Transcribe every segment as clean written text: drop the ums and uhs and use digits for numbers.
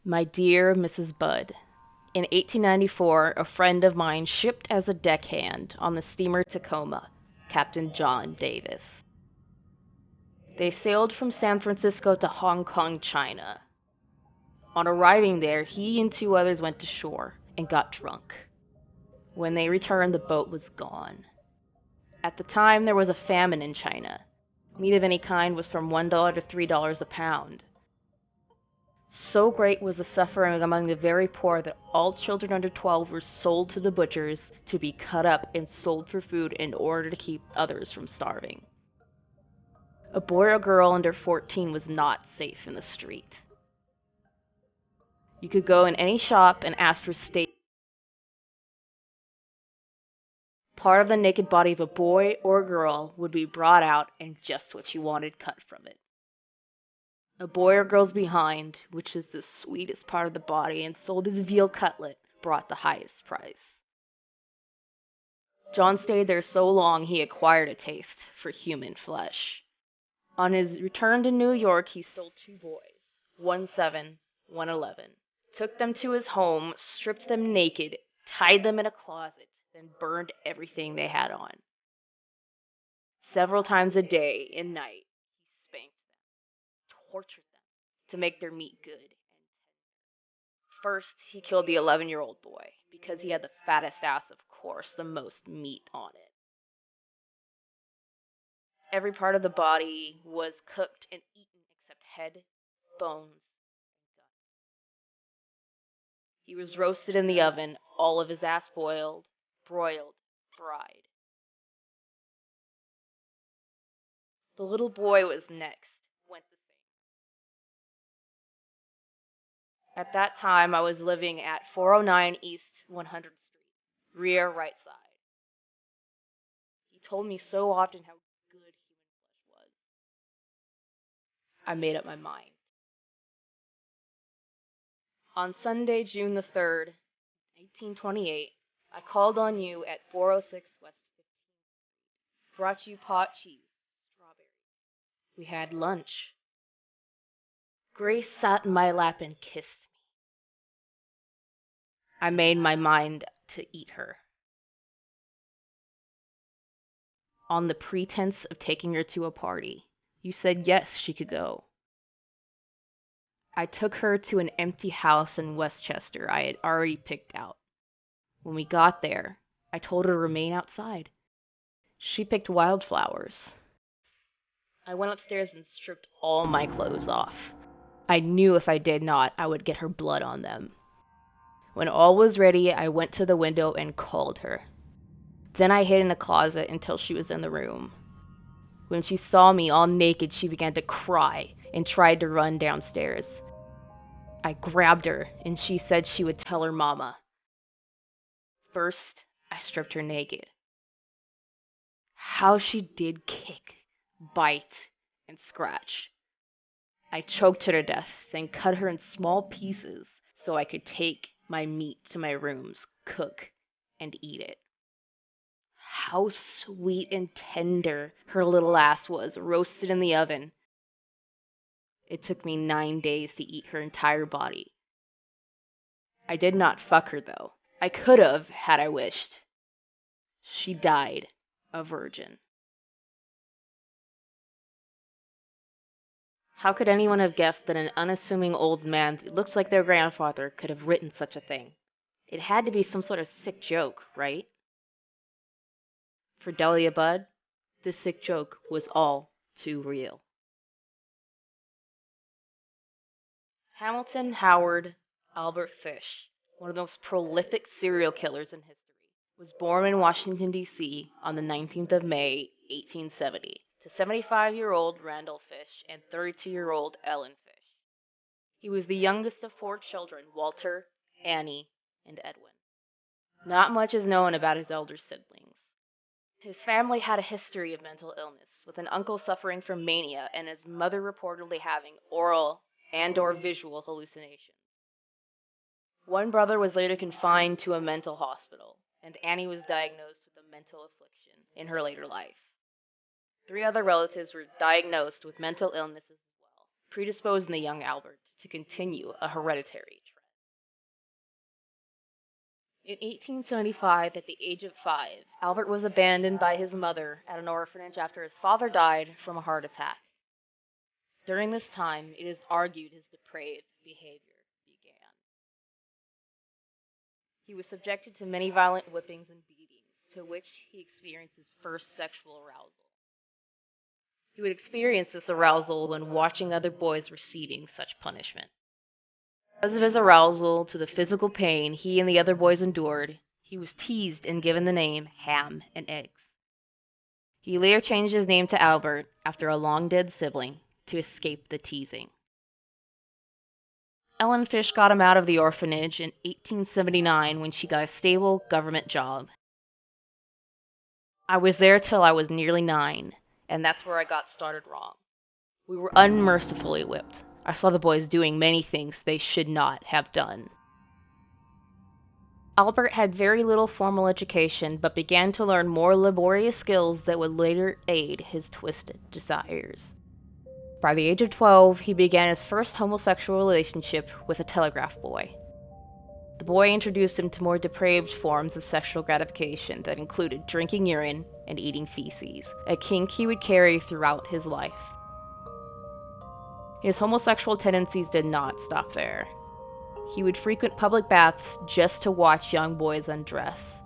My dear Mrs. Budd, in 1894, a friend of mine shipped as a deckhand on the steamer Tacoma, Captain John Davis. They sailed from San Francisco to Hong Kong, China. On arriving there, he and two others went to shore and got drunk. When they returned, the boat was gone. At the time, there was a famine in China. Meat of any kind was from $1 to $3 a pound. So great was the suffering among the very poor that all children under 12 were sold to the butchers to be cut up and sold for food in order to keep others from starving. A boy or girl under 14 was not safe in the street. You could go in any shop and ask for steak. Part of the naked body of a boy or girl would be brought out and just what you wanted cut from it. A boy or girl's behind, which is the sweetest part of the body and sold as veal cutlet, brought the highest price. John stayed there so long he acquired a taste for human flesh. On his return to New York, he stole two boys, one 7, one 11, took them to his home, stripped them naked, tied them in a closet, then burned everything they had on. Several times a day and night, he spanked them, tortured them to make their meat good. First, he killed the 11-year-old boy because he had the fattest ass, of course, the most meat on it. Every part of the body was cooked and eaten except head, bones, and gut. He was roasted in the oven, all of his ass boiled, broiled, fried. The little boy was next, went the same. At that time, I was living at 409 East 100th Street, rear right side. He told me so often how good human flesh was. I made up my mind. On Sunday, June the 3rd, 1828, I called on you at 406 West 15th. Brought you pot cheese, strawberries. We had lunch. Grace sat in my lap and kissed me. I made my mind to eat her. On the pretense of taking her to a party, you said yes, she could go. I took her to an empty house in Westchester I had already picked out. When we got there, I told her to remain outside. She picked wildflowers. I went upstairs and stripped all my clothes off. I knew if I did not, I would get her blood on them. When all was ready, I went to the window and called her. Then I hid in a closet until she was in the room. When she saw me all naked, she began to cry and tried to run downstairs. I grabbed her, and she said she would tell her mama. First, I stripped her naked. How she did kick, bite, and scratch. I choked her to death, then cut her in small pieces so I could take my meat to my rooms, cook, and eat it. How sweet and tender her little ass was, roasted in the oven. It took me 9 days to eat her entire body. I did not fuck her, though. I could have, had I wished. She died a virgin. How could anyone have guessed that an unassuming old man who looked like their grandfather could have written such a thing? It had to be some sort of sick joke, right? For Delia Budd, this sick joke was all too real. Hamilton Howard Albert Fish, one of the most prolific serial killers in history, was born in Washington, D.C. on the 19th of May, 1870, to 75-year-old Randall Fish and 32-year-old Ellen Fish. He was the youngest of four children, Walter, Annie, and Edwin. Not much is known about his elder siblings. His family had a history of mental illness, with an uncle suffering from mania and his mother reportedly having oral and/or visual hallucinations. One brother was later confined to a mental hospital, and Annie was diagnosed with a mental affliction in her later life. Three other relatives were diagnosed with mental illnesses as well, predisposing the young Albert to continue a hereditary trend. In 1875, at the age of 5, Albert was abandoned by his mother at an orphanage after his father died from a heart attack. During this time, it is argued his depraved behavior began. He was subjected to many violent whippings and beatings, to which he experienced his first sexual arousal. He would experience this arousal when watching other boys receiving such punishment. Because of his arousal to the physical pain he and the other boys endured, he was teased and given the name Ham and Eggs. He later changed his name to Albert after a long-dead sibling to escape the teasing. Ellen Fish got him out of the orphanage in 1879 when she got a stable government job. I was there till I was nearly 9, and that's where I got started wrong. We were unmercifully whipped. I saw the boys doing many things they should not have done. Albert had very little formal education, but began to learn more laborious skills that would later aid his twisted desires. By the age of 12, he began his first homosexual relationship with a telegraph boy. The boy introduced him to more depraved forms of sexual gratification that included drinking urine and eating feces, a kink he would carry throughout his life. His homosexual tendencies did not stop there. He would frequent public baths just to watch young boys undress.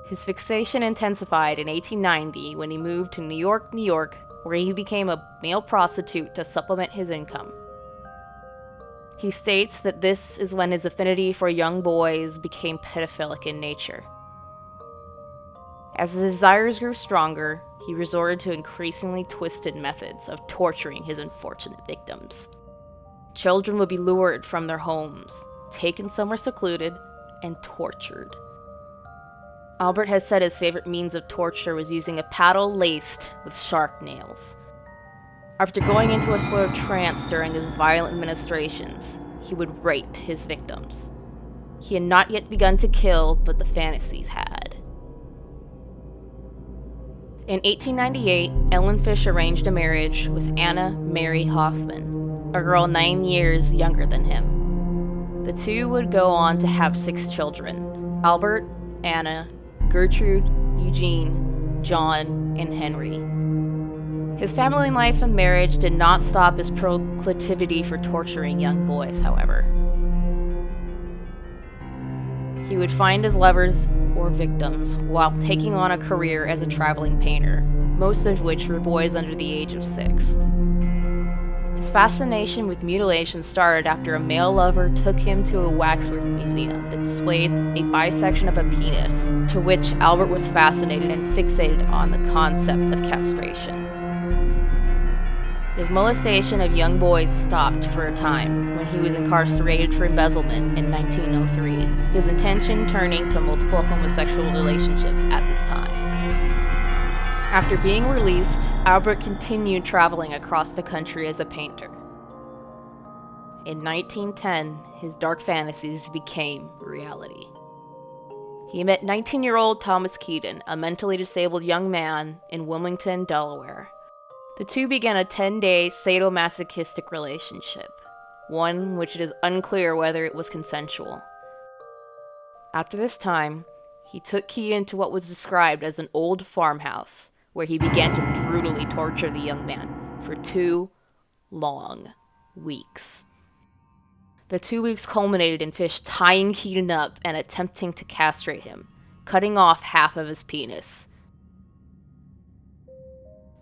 His fixation intensified in 1890 when he moved to New York, where he became a male prostitute to supplement his income. He states that this is when his affinity for young boys became pedophilic in nature. As his desires grew stronger, he resorted to increasingly twisted methods of torturing his unfortunate victims. Children would be lured from their homes, taken somewhere secluded, and tortured. Albert has said his favorite means of torture was using a paddle laced with sharp nails. After going into a sort of trance during his violent ministrations, he would rape his victims. He had not yet begun to kill, but the fantasies had. In 1898, Ellen Fish arranged a marriage with Anna Mary Hoffman, a girl 9 years younger than him. The two would go on to have 6 children: Albert, Anna, Gertrude, Eugene, John, and Henry. His family life and marriage did not stop his proclivity for torturing young boys, however. He would find his lovers or victims while taking on a career as a traveling painter, most of which were boys under the age of 6. His fascination with mutilation started after a male lover took him to a waxwork museum that displayed a bisection of a penis, to which Albert was fascinated and fixated on the concept of castration. His molestation of young boys stopped for a time when he was incarcerated for embezzlement in 1903, his intention turning to multiple homosexual relationships at this time. After being released, Albert continued traveling across the country as a painter. In 1910, his dark fantasies became reality. He met 19-year-old Thomas Keaton, a mentally disabled young man in Wilmington, Delaware. The two began a 10-day sadomasochistic relationship, one which it is unclear whether it was consensual. After this time, he took Keaton to what was described as an old farmhouse, where he began to brutally torture the young man for 2 long weeks. The 2 weeks culminated in Fish tying Keaton up and attempting to castrate him, cutting off half of his penis.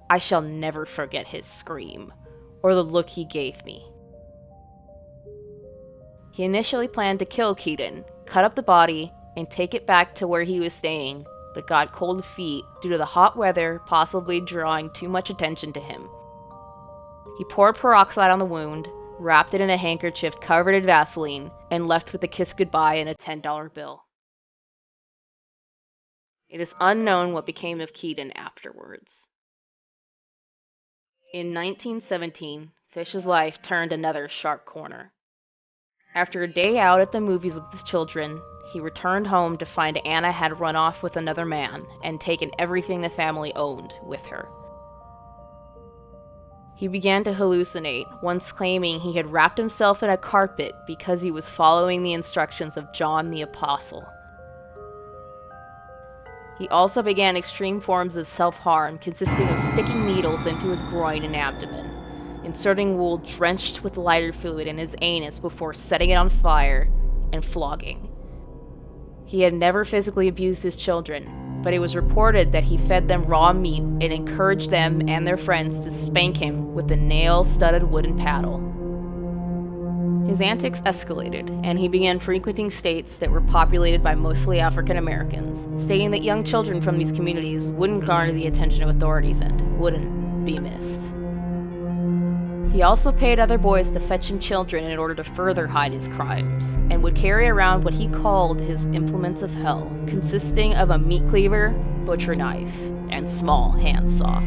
I shall never forget his scream, or the look he gave me. He initially planned to kill Keaton, cut up the body, and take it back to where he was staying, but got cold feet due to the hot weather possibly drawing too much attention to him. He poured peroxide on the wound, wrapped it in a handkerchief covered in Vaseline, and left with a kiss goodbye and a $10 bill. It is unknown what became of Keaton afterwards. In 1917, Fish's life turned another sharp corner. After a day out at the movies with his children, he returned home to find Anna had run off with another man and taken everything the family owned with her. He began to hallucinate, once claiming he had wrapped himself in a carpet because he was following the instructions of John the Apostle. He also began extreme forms of self-harm, consisting of sticking needles into his groin and abdomen, inserting wool drenched with lighter fluid in his anus before setting it on fire, and flogging. He had never physically abused his children, but it was reported that he fed them raw meat and encouraged them and their friends to spank him with a nail-studded wooden paddle. His antics escalated, and he began frequenting states that were populated by mostly African Americans, stating that young children from these communities wouldn't garner the attention of authorities and wouldn't be missed. He also paid other boys to fetch him children in order to further hide his crimes, and would carry around what he called his implements of hell, consisting of a meat cleaver, butcher knife, and small handsaw.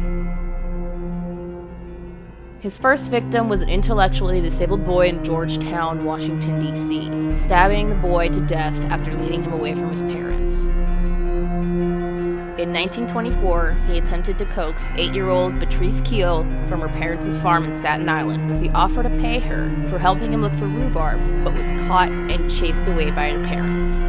His first victim was an intellectually disabled boy in Georgetown, Washington, D.C., stabbing the boy to death after leading him away from his parents. In 1924, he attempted to coax 8-year-old Patrice Keel from her parents' farm in Staten Island with the offer to pay her for helping him look for rhubarb, but was caught and chased away by her parents.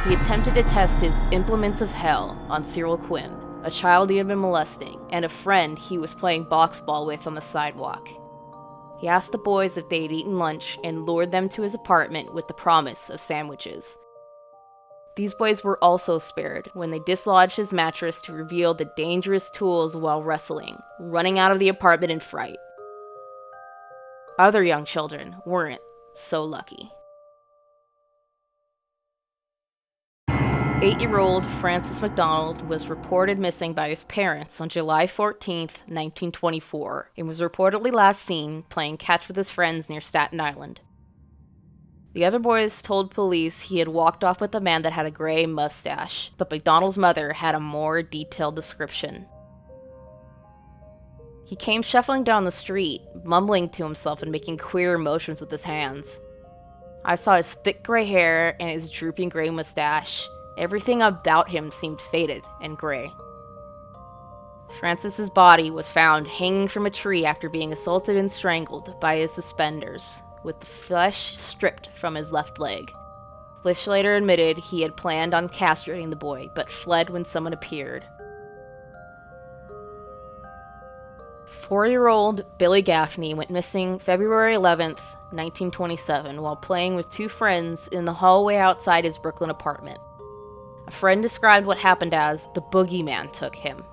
He attempted to test his implements of hell on Cyril Quinn, a child he had been molesting, and a friend he was playing box ball with on the sidewalk. He asked the boys if they had eaten lunch and lured them to his apartment with the promise of sandwiches. These boys were also spared when they dislodged his mattress to reveal the dangerous tools while wrestling, running out of the apartment in fright. Other young children weren't so lucky. 8-year-old Francis McDonald was reported missing by his parents on July 14, 1924, and was reportedly last seen playing catch with his friends near Staten Island. The other boys told police he had walked off with a man that had a gray mustache, but McDonald's mother had a more detailed description. He came shuffling down the street, mumbling to himself and making queer motions with his hands. I saw his thick gray hair and his drooping gray mustache. Everything about him seemed faded and gray. Francis's body was found hanging from a tree after being assaulted and strangled by his suspenders, with the flesh stripped from his left leg. Flish later admitted he had planned on castrating the boy, but fled when someone appeared. 4-year-old Billy Gaffney went missing February 11th, 1927, while playing with 2 friends in the hallway outside his Brooklyn apartment. A friend described what happened as the boogeyman took him.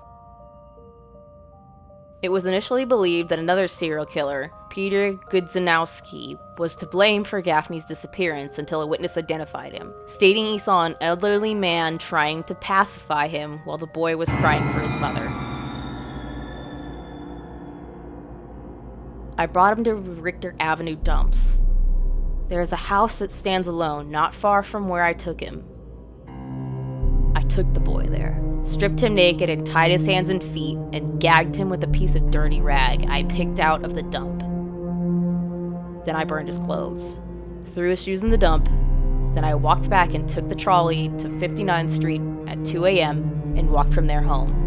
It was initially believed that another serial killer, Peter Gudzanowski, was to blame for Gaffney's disappearance until a witness identified him, stating he saw an elderly man trying to pacify him while the boy was crying for his mother. I brought him to Richter Avenue dumps. There is a house that stands alone, not far from where I took him. I took the boy there, stripped him naked and tied his hands and feet, and gagged him with a piece of dirty rag I picked out of the dump. Then I burned his clothes, threw his shoes in the dump, then I walked back and took the trolley to 59th Street at 2 a.m. and walked from there home.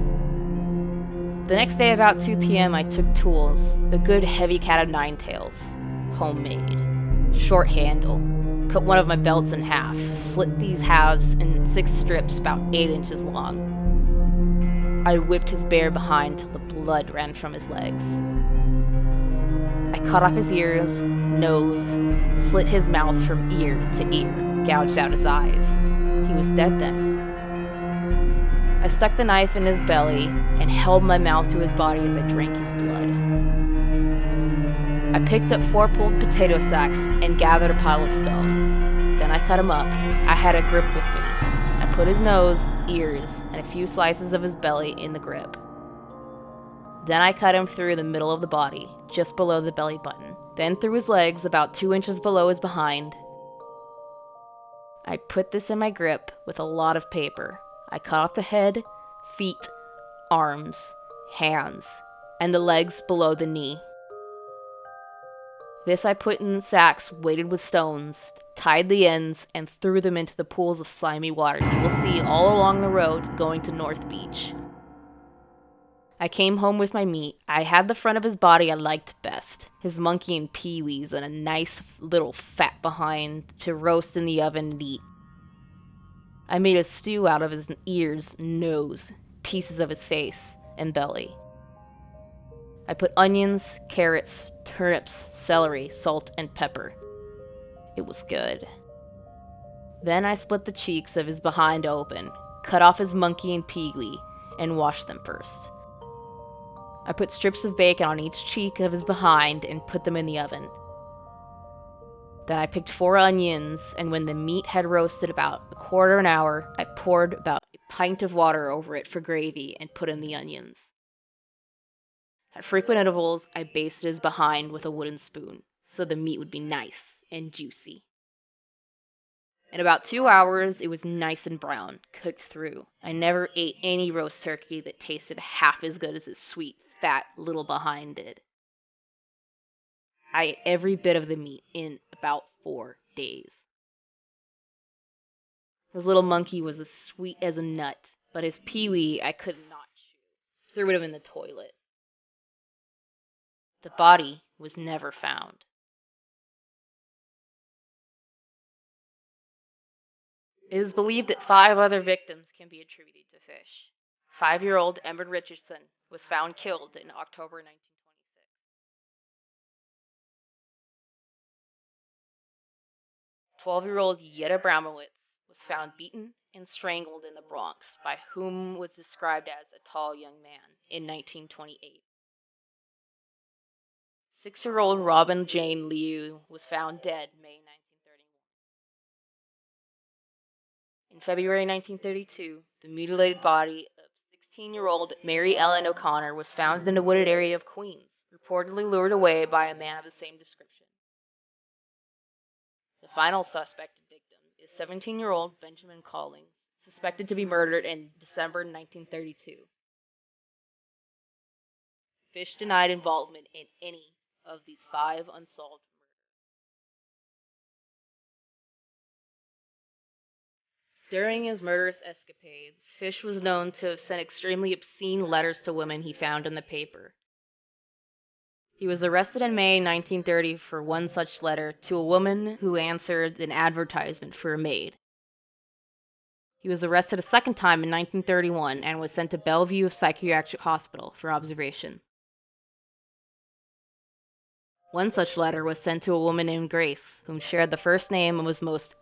The next day about 2 p.m. I took tools, a good heavy cat of 9 tails, homemade, short handle, cut one of my belts in half, slit these halves in 6 strips about 8 inches long. I whipped his bare behind till the blood ran from his legs. I cut off his ears, nose, slit his mouth from ear to ear, gouged out his eyes. He was dead then. I stuck the knife in his belly and held my mouth to his body as I drank his blood. I picked up 4 pulled potato sacks and gathered a pile of stones. Then I cut him up. I had a grip with me. I put his nose, ears, and a few slices of his belly in the grip. Then I cut him through the middle of the body, just below the belly button. Then through his legs, about 2 inches below his behind. I put this in my grip with a lot of paper. I cut off the head, feet, arms, hands, and the legs below the knee. This I put in sacks weighted with stones, tied the ends, and threw them into the pools of slimy water you will see all along the road going to North Beach. I came home with my meat. I had the front of his body I liked best, his monkey and peewees, and a nice little fat behind to roast in the oven and eat. I made a stew out of his ears, nose, pieces of his face, and belly. I put onions, carrots, turnips, celery, salt, and pepper. It was good. Then I split the cheeks of his behind open, cut off his monkey and peewee, and washed them first. I put strips of bacon on each cheek of his behind and put them in the oven. Then I picked 4 onions, and when the meat had roasted about a quarter of an hour, I poured about a pint of water over it for gravy and put in the onions. At frequent intervals, I basted his behind with a wooden spoon, so the meat would be nice and juicy. In about 2 hours, it was nice and brown, cooked through. I never ate any roast turkey that tasted half as good as his sweet, fat little behind did. I ate every bit of the meat in about 4 days. His little monkey was as sweet as a nut, but his peewee I could not chew. Threw him in the toilet. The body was never found. It is believed that 5 other victims can be attributed to Fish. 5-year-old Emma Richardson was found killed in October 1926. 12-year-old Yetta Bramowitz was found beaten and strangled in the Bronx by whom was described as a tall young man in 1928. 6-year-old Robin Jane Liu was found dead May 1931. In February 1932, the mutilated body of 16-year-old Mary Ellen O'Connor was found in a wooded area of Queens, reportedly lured away by a man of the same description. The final suspected victim is 17-year-old Benjamin Collings, suspected to be murdered in December 1932. Fish denied involvement in any of these 5 unsolved murders. During his murderous escapades, Fish was known to have sent extremely obscene letters to women he found in the paper. He was arrested in May 1930 for one such letter to a woman who answered an advertisement for a maid. He was arrested a second time in 1931 and was sent to Bellevue Psychiatric Hospital for observation. One such letter was sent to a woman named Grace, whom shared the first name and was most